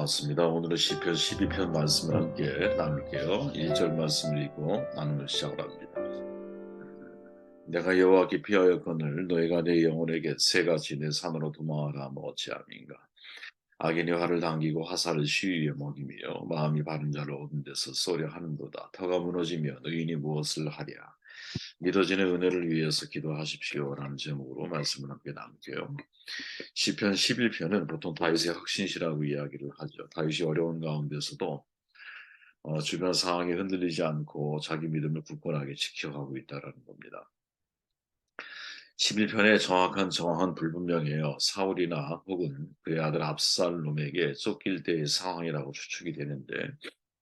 반갑습니다. 오늘은 시편 12편 말씀을 함께 나눌게요. 1절 말씀을 읽고 나누는 시작을 합니다. 내가 여호와께 피하였거늘 너희가 내 영혼에게 새같이 내 산으로 도망하라 하면 어찌함인가. 악인이 활을 당기고 화살을 시위에 먹이며 마음이 바른 자를 얻은 데서 쏘려 하는도다. 터가 무너지면 의인이 무엇을 하랴. 믿어지는 은혜를 위해서 기도하십시오라는 제목으로 말씀을 함께 나눌게요. 시편 11편은 보통 다윗의 확신시라고 이야기를 하죠. 다윗이 어려운 가운데서도 주변 상황에 흔들리지 않고 자기 믿음을 굳건하게 지켜가고 있다는 겁니다. 11편의 정확한 불분명해요. 사울이나 혹은 그의 아들 압살롬에게 쫓길 때의 상황이라고 추측이 되는데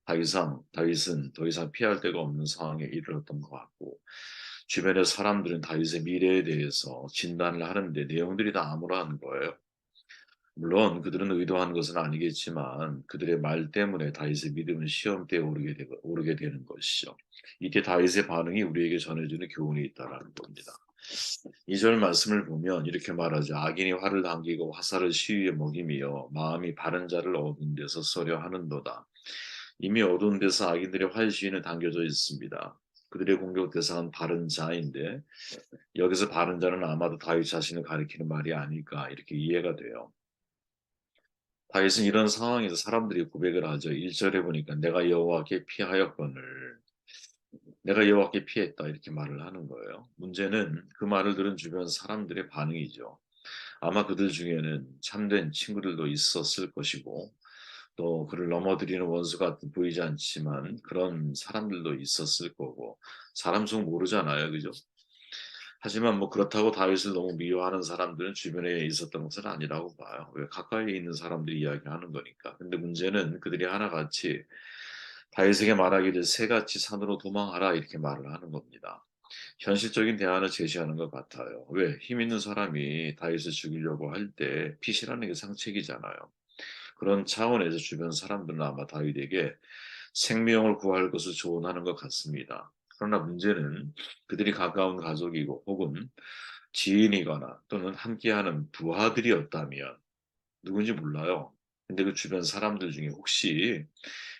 다윗은 더 이상 피할 데가 없는 상황에 이르렀던 것 같고 주변의 사람들은 다윗의 미래에 대해서 진단을 하는데 내용들이 다 암울한 거예요. 물론 그들은 의도한 것은 아니겠지만 그들의 말 때문에 다윗의 믿음은 시험대에 오르게 되는 것이죠. 이때 다윗의 반응이 우리에게 전해주는 교훈이 있다라는 겁니다. 2절 말씀을 보면 이렇게 말하죠. 악인이 활을 당기고 화살을 시위에 먹이며 마음이 바른 자를 얻은 데서 서려 하는도다. 이미 어두운 데서 악인들의 활 시위는 당겨져 있습니다. 그들의 공격 대상은 바른 자인데 여기서 바른 자는 아마도 다윗 자신을 가리키는 말이 아닐까 이렇게 이해가 돼요. 다윗은 이런 상황에서 사람들이 고백을 하죠. 1절에 보니까 내가 여호와께 피했다 이렇게 말을 하는 거예요. 문제는 그 말을 들은 주변 사람들의 반응이죠. 아마 그들 중에는 참된 친구들도 있었을 것이고 또 그를 넘어뜨리는 원수가 보이지 않지만 그런 사람들도 있었을 거고 사람 속 모르잖아요. 그죠? 하지만 뭐 그렇다고 다윗을 너무 미워하는 사람들은 주변에 있었던 것은 아니라고 봐요. 왜 가까이 있는 사람들이 이야기하는 거니까. 근데 문제는 그들이 하나같이 다윗에게 말하기를 새같이 산으로 도망하라 이렇게 말을 하는 겁니다. 현실적인 대안을 제시하는 것 같아요. 왜? 힘 있는 사람이 다윗을 죽이려고 할 때 핏이라는 게 상책이잖아요. 그런 차원에서 주변 사람들은 아마 다윗에게 생명을 구할 것을 조언하는 것 같습니다. 그러나 문제는 그들이 가까운 가족이고 혹은 지인이거나 또는 함께하는 부하들이었다면 누군지 몰라요. 근데 그 주변 사람들 중에 혹시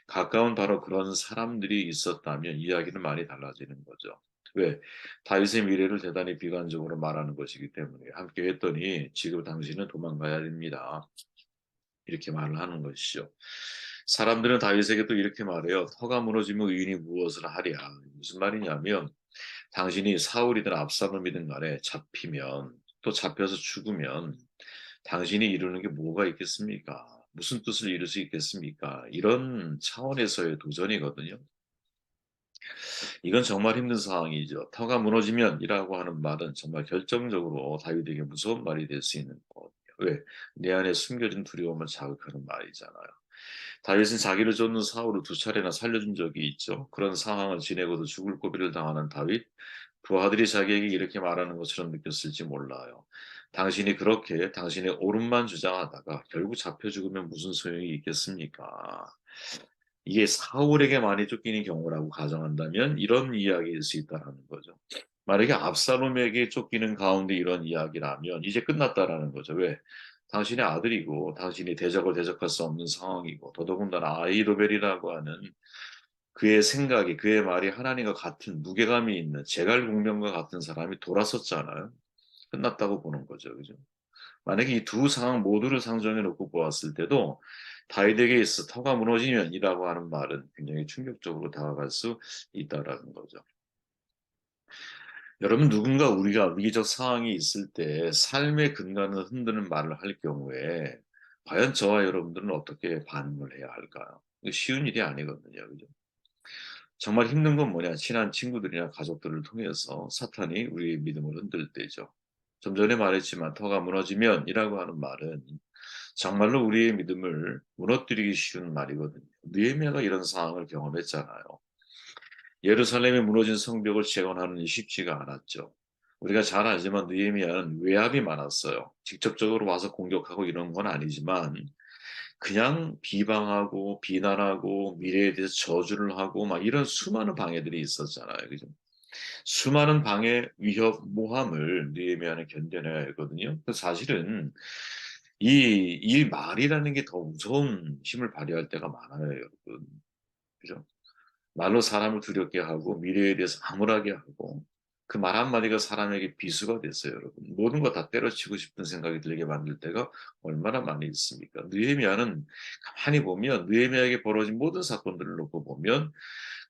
가까운 바로 그런 사람들이 있었다면 이야기는 많이 달라지는 거죠. 왜? 다윗의 미래를 대단히 비관적으로 말하는 것이기 때문에 함께 했더니 지금 당신은 도망가야 됩니다. 이렇게 말을 하는 것이죠. 사람들은 다윗에게 또 이렇게 말해요. 터가 무너지면 의인이 무엇을 하랴. 무슨 말이냐면 당신이 사울이든 압살롬이든 간에 잡히면 또 잡혀서 죽으면 당신이 이루는 게 뭐가 있겠습니까? 무슨 뜻을 이룰 수 있겠습니까? 이런 차원에서의 도전이거든요. 이건 정말 힘든 상황이죠. 터가 무너지면이라고 하는 말은 정말 결정적으로 다윗에게 무서운 말이 될 수 있는 거거든요. 왜? 내 안에 숨겨진 두려움을 자극하는 말이잖아요. 다윗은 자기를 쫓는 사울을 두 차례나 살려준 적이 있죠. 그런 상황을 지내고도 죽을 고비를 당하는 다윗, 부하들이 자기에게 이렇게 말하는 것처럼 느꼈을지 몰라요. 당신이 그렇게 당신의 옳음만 주장하다가 결국 잡혀 죽으면 무슨 소용이 있겠습니까? 이게 사울에게 많이 쫓기는 경우라고 가정한다면 이런 이야기일 수 있다라는 거죠. 만약에 압살롬에게 쫓기는 가운데 이런 이야기라면 이제 끝났다라는 거죠. 왜? 당신의 아들이고 당신이 대적을 대적할 수 없는 상황이고 더더군다나 아이도벨이라고 하는 그의 생각이 그의 말이 하나님과 같은 무게감이 있는 제갈공명과 같은 사람이 돌아섰잖아요. 끝났다고 보는 거죠. 그죠? 만약에 이 두 상황 모두를 상정해 놓고 보았을 때도 다윗에게 있어 터가 무너지면이라고 하는 말은 굉장히 충격적으로 다가갈 수 있다라는 거죠. 여러분 누군가 우리가 위기적 상황이 있을 때 삶의 근간을 흔드는 말을 할 경우에 과연 저와 여러분들은 어떻게 반응을 해야 할까요? 이거 쉬운 일이 아니거든요. 그죠? 정말 힘든 건 뭐냐? 친한 친구들이나 가족들을 통해서 사탄이 우리의 믿음을 흔들 때죠. 좀 전에 말했지만 터가 무너지면이라고 하는 말은 정말로 우리의 믿음을 무너뜨리기 쉬운 말이거든요. 느헤미야가 이런 상황을 경험했잖아요. 예루살렘에 무너진 성벽을 재건하는 일 쉽지가 않았죠. 우리가 잘 알지만 느헤미야는 외압이 많았어요. 직접적으로 와서 공격하고 이런 건 아니지만 그냥 비방하고 비난하고 미래에 대해서 저주를 하고 막 이런 수많은 방해들이 있었잖아요. 그죠? 수많은 방해, 위협, 모함을 느헤미야는 견뎌내야 했거든요. 그 사실은 이 말이라는 게 더 무서운 힘을 발휘할 때가 많아요, 여러분. 그죠? 말로 사람을 두렵게 하고 미래에 대해서 암울하게 하고 그 말 한마디가 사람에게 비수가 됐어요, 여러분. 모든 거 다 때려치고 싶은 생각이 들게 만들 때가 얼마나 많이 있습니까? 느헤미야는 가만히 보면 느헤미야에게 벌어진 모든 사건들을 놓고 보면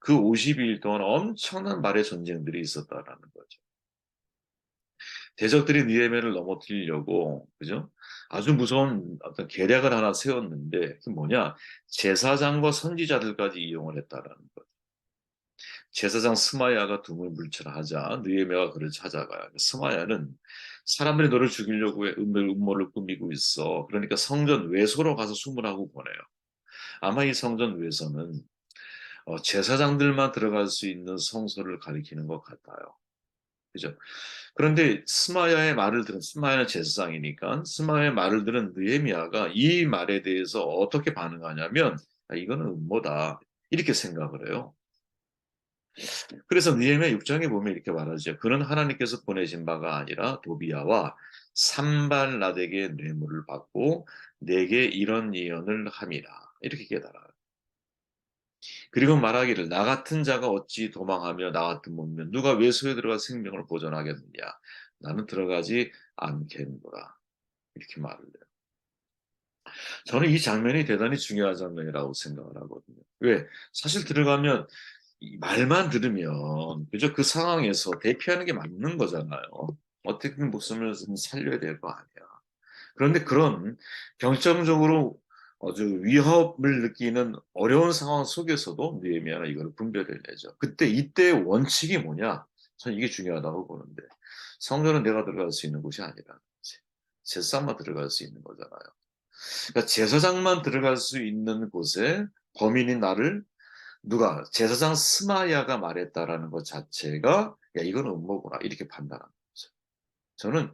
그 52일 동안 엄청난 말의 전쟁들이 있었다라는 거죠. 대적들이 느헤미야를 넘어뜨리려고 그죠? 아주 무서운 어떤 계략을 하나 세웠는데 그게 뭐냐? 제사장과 선지자들까지 이용을 했다라는 거죠. 제사장 스마야가 둠을 물질하자 느헤미야가 그를 찾아가요. 스마야는 사람들이 너를 죽이려고 음모를 꾸미고 있어. 그러니까 성전 외소로 가서 수문하고 보내요. 아마 이 성전 외소는 제사장들만 들어갈 수 있는 성소를 가리키는 것 같아요. 그죠? 그런데 스마야는 제사장이니까 스마야의 말을 들은 느헤미야가 이 말에 대해서 어떻게 반응하냐면 이거는 음모다 이렇게 생각을 해요. 그래서 느헤미야 6장에 보면 이렇게 말하죠. 그는 하나님께서 보내신 바가 아니라 도비야와 산발라덱의 뇌물을 받고 내게 이런 예언을 함이라. 이렇게 깨달아요. 그리고 말하기를 나 같은 자가 어찌 도망하며 나 같은 몸이면 누가 외소에 들어가 생명을 보존하겠느냐. 나는 들어가지 않겠노라. 이렇게 말을 해요. 저는 이 장면이 대단히 중요한 장면이라고 생각을 하거든요. 왜? 사실 들어가면 이 말만 들으면 그저 그 상황에서 대피하는 게 맞는 거잖아요. 어떻게든 목숨을 좀 살려야 될 거 아니야. 그런데 그런 경청적으로 아주 위협을 느끼는 어려운 상황 속에서도 느헤미야는 이걸 분별을 내죠. 이때 원칙이 뭐냐? 저는 이게 중요하다고 보는데 성전은 내가 들어갈 수 있는 곳이 아니라는 거지. 제사장만 들어갈 수 있는 거잖아요. 그러니까 제사장만 들어갈 수 있는 곳에 범인인 나를 누가 제사장 스마야가 말했다라는 것 자체가 야 이건 음모구나 이렇게 판단하는 거죠. 저는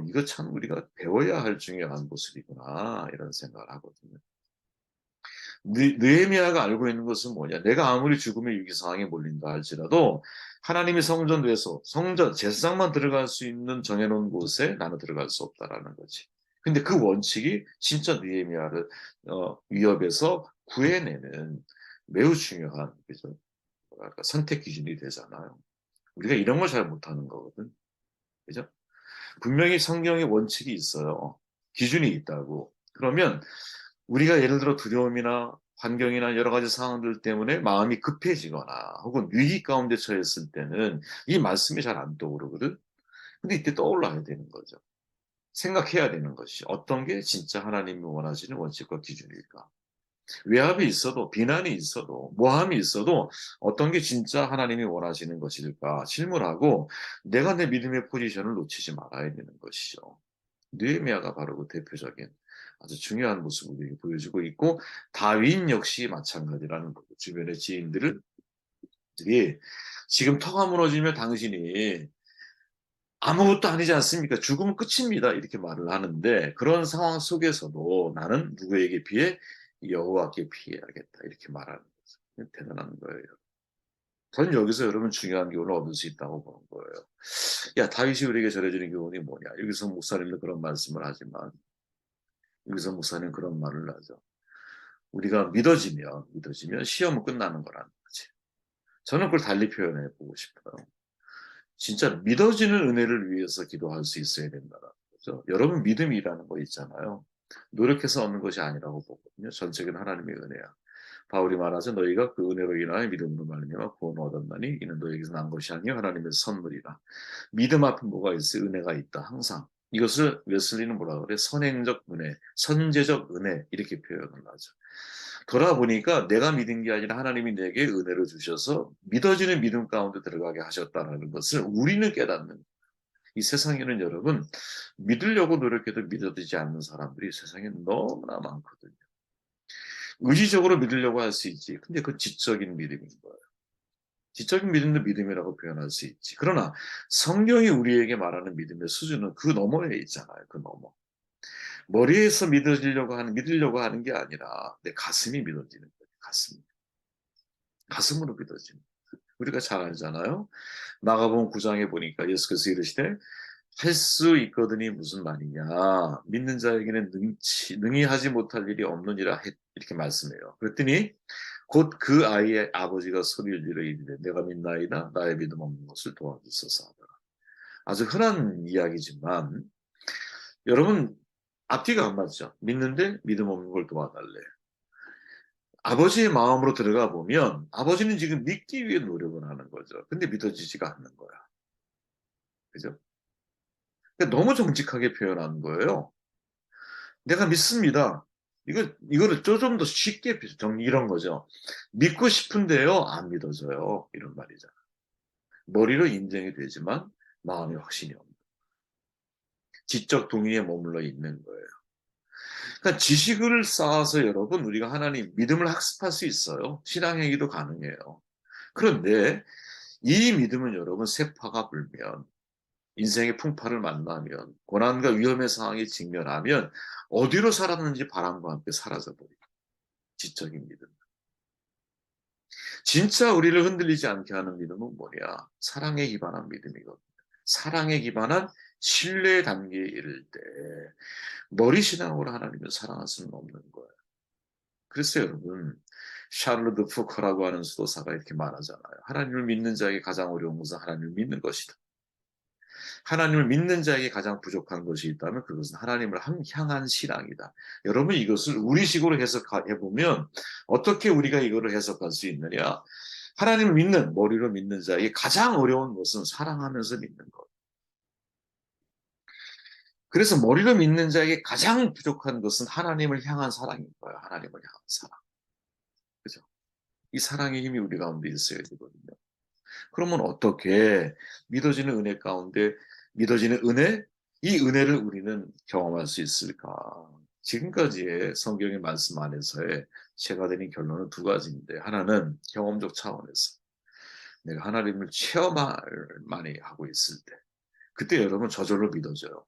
이거 참 우리가 배워야 할 중요한 모습이구나 이런 생각을 하거든요. 느헤미야가 알고 있는 것은 뭐냐? 내가 아무리 죽음의 위기 상황에 몰린다 할지라도 하나님의 성전 외에서 성전 제사장만 들어갈 수 있는 정해놓은 곳에 나는 들어갈 수 없다라는 거지. 근데 그 원칙이 진짜 느헤미야를 위협에서 구해내는 매우 중요한 그죠? 뭐랄까 선택 기준이 되잖아요. 우리가 이런 걸 잘 못하는 거거든. 그죠? 분명히 성경의 원칙이 있어요. 기준이 있다고. 그러면 우리가 예를 들어 두려움이나 환경이나 여러 가지 상황들 때문에 마음이 급해지거나 혹은 위기 가운데 처했을 때는 이 말씀이 잘 안 떠오르거든. 근데 이때 떠올라야 되는 거죠. 생각해야 되는 것이 어떤 게 진짜 하나님이 원하시는 원칙과 기준일까? 외압이 있어도 비난이 있어도 모함이 있어도 어떤 게 진짜 하나님이 원하시는 것일까 질문하고 내가 내 믿음의 포지션을 놓치지 말아야 되는 것이죠. 느헤미야가 바로 그 대표적인 아주 중요한 모습을 우리에게 보여주고 있고 다윈 역시 마찬가지라는 거죠. 주변의 지인들이 지금 터가 무너지면 당신이 아무것도 아니지 않습니까? 죽으면 끝입니다. 이렇게 말을 하는데 그런 상황 속에서도 나는 누구에게 피해? 여호와께 피해야겠다. 이렇게 말하는 거죠. 대단한 거예요. 저는 여기서 여러분 중요한 교훈을 얻을 수 있다고 보는 거예요. 야, 다윗이 우리에게 전해주는 교훈이 뭐냐? 여기서 목사님도 그런 말씀을 하지만 여기서 목사님 그런 말을 하죠. 우리가 믿어지면 시험은 끝나는 거라는 거지. 저는 그걸 달리 표현해 보고 싶어요. 진짜 믿어지는 은혜를 위해서 기도할 수 있어야 된다는 거죠. 여러분 믿음이라는 거 있잖아요. 노력해서 얻는 것이 아니라고 보거든요. 전적인 하나님의 은혜야. 바울이 말하죠. 너희가 그 은혜로 인하여 믿음으로 말미암아 구원을 얻었나니 이는 너희에게서 난 것이 아니요 하나님의 선물이라. 믿음 앞에 뭐가 있어? 은혜가 있다. 항상. 이것을 웨슬리는 뭐라 그래? 선행적 은혜, 선제적 은혜 이렇게 표현을 하죠. 돌아보니까 내가 믿은 게 아니라 하나님이 내게 은혜를 주셔서 믿어지는 믿음 가운데 들어가게 하셨다는 것을 우리는 깨닫는 이 세상에는 여러분 믿으려고 노력해도 믿어지지 않는 사람들이 세상에 너무나 많거든요. 의지적으로 믿으려고 할 수 있지. 근데 그 지적인 믿음인 거예요. 지적인 믿음도 믿음이라고 표현할 수 있지. 그러나 성경이 우리에게 말하는 믿음의 수준은 그 너머에 있잖아요. 그 너머. 머리에서 믿으려고 하는 게 아니라 내 가슴이 믿어지는 거예요. 가슴으로 믿어지는. 우리가 잘 알잖아요. 마가복음 9장에 보니까 예수께서 이르시되 할 수 있거든이 무슨 말이냐. 믿는 자에게는 능히 하지 못할 일이 없느니라 이렇게 말씀해요. 그랬더니 곧 그 아이의 아버지가 소리를 지르 이르되 내가 믿나이다 나의 믿음 없는 것을 도와주소서 하더라. 아주 흔한 이야기지만 여러분 앞뒤가 안 맞죠. 믿는데 믿음 없는 걸 도와달래. 아버지의 마음으로 들어가 보면 아버지는 지금 믿기 위해 노력을 하는 거죠. 근데 믿어지지가 않는 거야. 그죠? 그러니까 너무 정직하게 표현하는 거예요. 내가 믿습니다. 이거를 좀 더 쉽게 이런 거죠. 믿고 싶은데요, 안 믿어져요. 이런 말이죠. 머리로 인정이 되지만 마음이 확신이 없는. 지적 동의에 머물러 있는 거예요. 그러니까 지식을 쌓아서 여러분 우리가 하나님 믿음을 학습할 수 있어요. 신앙행위도 가능해요. 그런데 이 믿음은 여러분 세파가 불면 인생의 풍파를 만나면 고난과 위험의 상황에 직면하면 어디로 살았는지 바람과 함께 사라져버려요. 지적인 믿음. 진짜 우리를 흔들리지 않게 하는 믿음은 뭐냐? 사랑에 기반한 믿음이거든요. 사랑에 기반한 신뢰 단계에 이를 때 머리 신앙으로 하나님을 사랑할 수는 없는 거예요. 그래서 여러분 샤를르 드 푸커라고 하는 수도사가 이렇게 말하잖아요. 하나님을 믿는 자에게 가장 어려운 것은 하나님을 믿는 것이다. 하나님을 믿는 자에게 가장 부족한 것이 있다면 그것은 하나님을 향한 신앙이다. 여러분 이것을 우리식으로 해석해 보면 어떻게 우리가 이거를 해석할 수 있느냐? 하나님을 믿는 머리로 믿는 자에게 가장 어려운 것은 사랑하면서 믿는 것. 그래서 머리로 믿는 자에게 가장 부족한 것은 하나님을 향한 사랑인 거예요. 하나님을 향한 사랑. 그죠? 이 사랑의 힘이 우리 가운데 있어야 되거든요. 그러면 어떻게 믿어지는 은혜 가운데 믿어지는 은혜? 이 은혜를 우리는 경험할 수 있을까? 지금까지의 성경의 말씀 안에서의 제가 드린 결론은 두 가지인데 하나는 경험적 차원에서 내가 하나님을 체험할 많이 하고 있을 때 그때 여러분 저절로 믿어져요.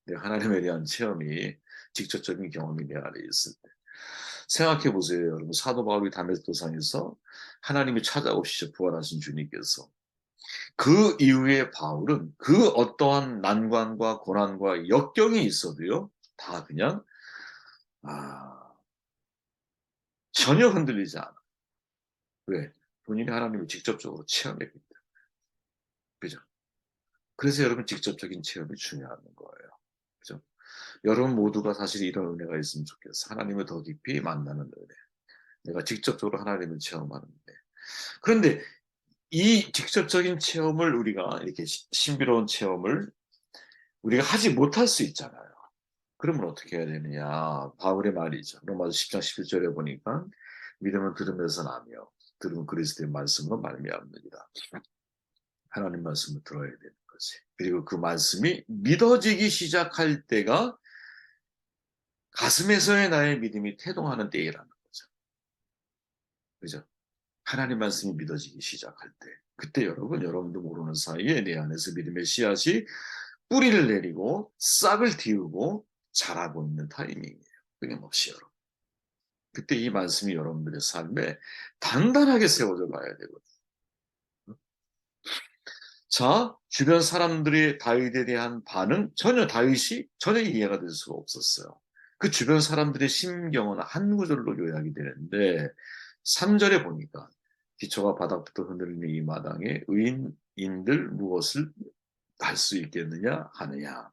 내가 하나님에 대한 체험이 직접적인 경험이 내 안에 있을 때 생각해 보세요. 여러분 사도 바울이 다메섹 도상에서 하나님이 찾아오시죠. 부활하신 주님께서 그 이후에 바울은 그 어떠한 난관과 고난과 역경이 있어도요, 다 그냥, 아, 전혀 흔들리지 않아. 왜? 본인이 하나님을 직접적으로 체험했기 때문에. 그죠? 그래서 여러분 직접적인 체험이 중요한 거예요. 그죠? 여러분 모두가 사실 이런 은혜가 있으면 좋겠어. 하나님을 더 깊이 만나는 은혜. 내가 직접적으로 하나님을 체험하는 은혜. 그런데 이 직접적인 체험을 우리가 이렇게 신비로운 체험을 우리가 하지 못할 수 있잖아요. 그러면 어떻게 해야 되느냐. 바울의 말이죠. 로마서 10장 11절에 보니까 믿음은 들으면서 나며 들으면 그리스도의 말씀으로 말미암느니라. 하나님 말씀을 들어야 되는 거지. 그리고 그 말씀이 믿어지기 시작할 때가 가슴에서의 나의 믿음이 태동하는 때이라는 거죠. 그죠? 하나님 말씀이 믿어지기 시작할 때. 그때 여러분도 모르는 사이에 내 안에서 믿음의 씨앗이 뿌리를 내리고 싹을 틔우고 자라고 있는 타이밍이에요. 끊임없이 여러분. 그때 이 말씀이 여러분들의 삶에 단단하게 세워져 가야 되거든요. 자, 주변 사람들이 다윗에 대한 반응, 다윗이 전혀 이해가 될 수가 없었어요. 그 주변 사람들의 심경은 한 구절로 요약이 되는데, 3절에 보니까, 기초가 바닥부터 흔들리는 이 마당에 의인인들 무엇을 할 수 있겠느냐 하느냐.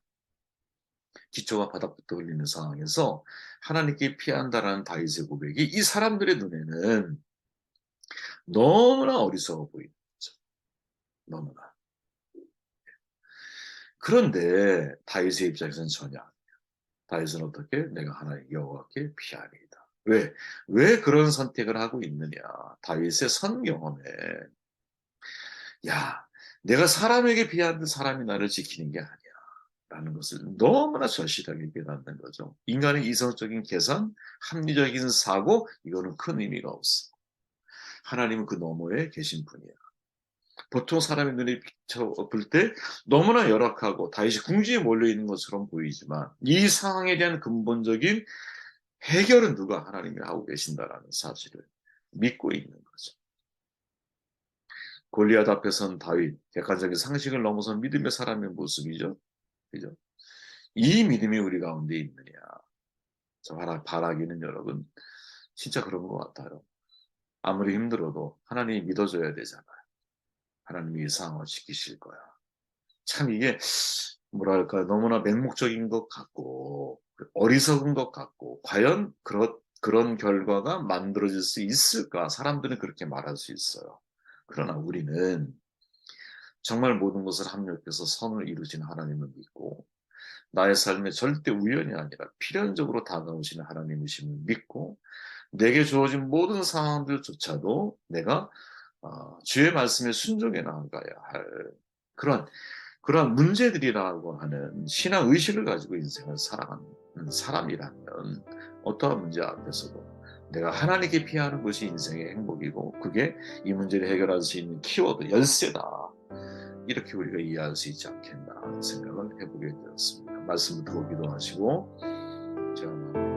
기초가 바닥부터 흘리는 상황에서 하나님께 피한다라는 다윗의 고백이 이 사람들의 눈에는 너무나 어리석어 보이는 거죠. 너무나. 그런데 다윗의 입장에서는 전혀 아니에요. 다윗은 어떻게? 내가 하나님 여호와께 피하리이다. 왜? 왜 그런 선택을 하고 있느냐? 다윗의 선 경험에 야, 내가 사람에게 피하는 사람이 나를 지키는 게 아니야. 라는 것을 너무나 절실하게 깨닫는 거죠. 인간의 이성적인 계산, 합리적인 사고, 이거는 큰 의미가 없어. 하나님은 그 너머에 계신 분이야. 보통 사람의 눈에 비춰볼 때 너무나 열악하고 다윗이 궁지에 몰려있는 것처럼 보이지만 이 상황에 대한 근본적인 해결은 누가 하나님이 하고 계신다라는 사실을 믿고 있는 거죠. 골리앗 앞에 선 다윗, 객관적인 상식을 넘어선 믿음의 사람의 모습이죠. 그죠? 이 믿음이 우리 가운데 있느냐. 저 바라기는 여러분 진짜 그런 것 같아요. 아무리 힘들어도 하나님이 믿어줘야 되잖아요. 하나님이 이 상황을 지키실 거야. 참 이게 뭐랄까 너무나 맹목적인 것 같고 어리석은 것 같고 과연 그런 결과가 만들어질 수 있을까? 사람들은 그렇게 말할 수 있어요. 그러나 우리는 정말 모든 것을 합력해서 선을 이루신 하나님을 믿고 나의 삶에 절대 우연이 아니라 필연적으로 다가오시는 하나님이심을 믿고 내게 주어진 모든 상황들조차도 내가 주의 말씀에 순종해 나가야 할 그런 그러한 문제들이라고 하는 신앙 의식을 가지고 인생을 살아가는 사람이라면 어떠한 문제 앞에서도 내가 하나님께 피하는 것이 인생의 행복이고 그게 이 문제를 해결할 수 있는 키워드, 열쇠다. 이렇게 우리가 이해할 수 있지 않겠나 하는 생각을 해보게 되었습니다. 말씀 듣고 기도하시고 제가